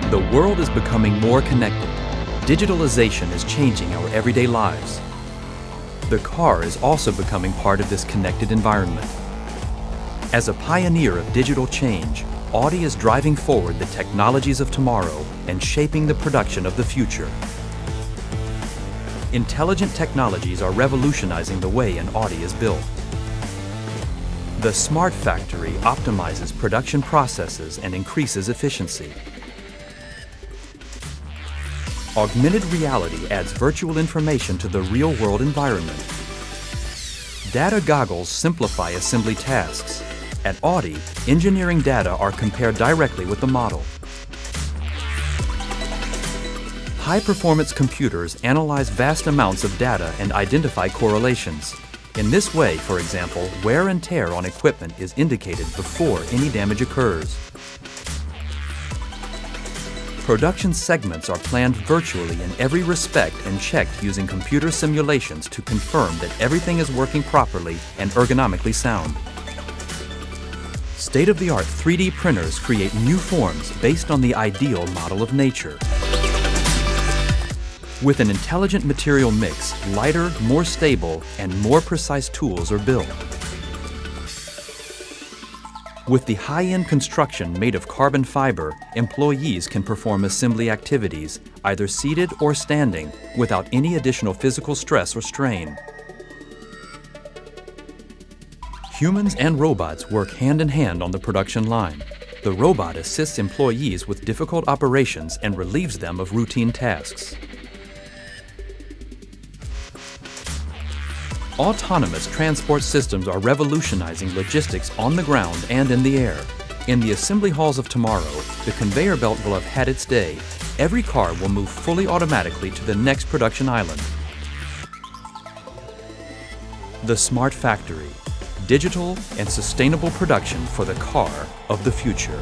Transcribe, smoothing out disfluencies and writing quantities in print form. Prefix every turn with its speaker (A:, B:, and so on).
A: The world is becoming more connected. Digitalization is changing our everyday lives. The car is also becoming part of this connected environment. As a pioneer of digital change, Audi is driving forward the technologies of tomorrow and shaping the production of the future. Intelligent technologies are revolutionizing the way an Audi is built. The Smart Factory optimizes production processes and increases efficiency. Augmented reality adds virtual information to the real-world environment. Data goggles simplify assembly tasks. At Audi, engineering data are compared directly with the model. High-performance computers analyze vast amounts of data and identify correlations. In this way, for example, wear and tear on equipment is indicated before any damage occurs. Production segments are planned virtually in every respect and checked using computer simulations to confirm that everything is working properly and ergonomically sound. State-of-the-art 3D printers create new forms based on the ideal model of nature. With an intelligent material mix, lighter, more stable, and more precise tools are built. With the high-end construction made of carbon fiber, employees can perform assembly activities, either seated or standing, without any additional physical stress or strain. Humans and robots work hand-in-hand on the production line. The robot assists employees with difficult operations and relieves them of routine tasks. Autonomous transport systems are revolutionizing logistics on the ground and in the air. In the assembly halls of tomorrow, the conveyor belt will have had its day. Every car will move fully automatically to the next production island. The Smart Factory. Digital and sustainable production for the car of the future.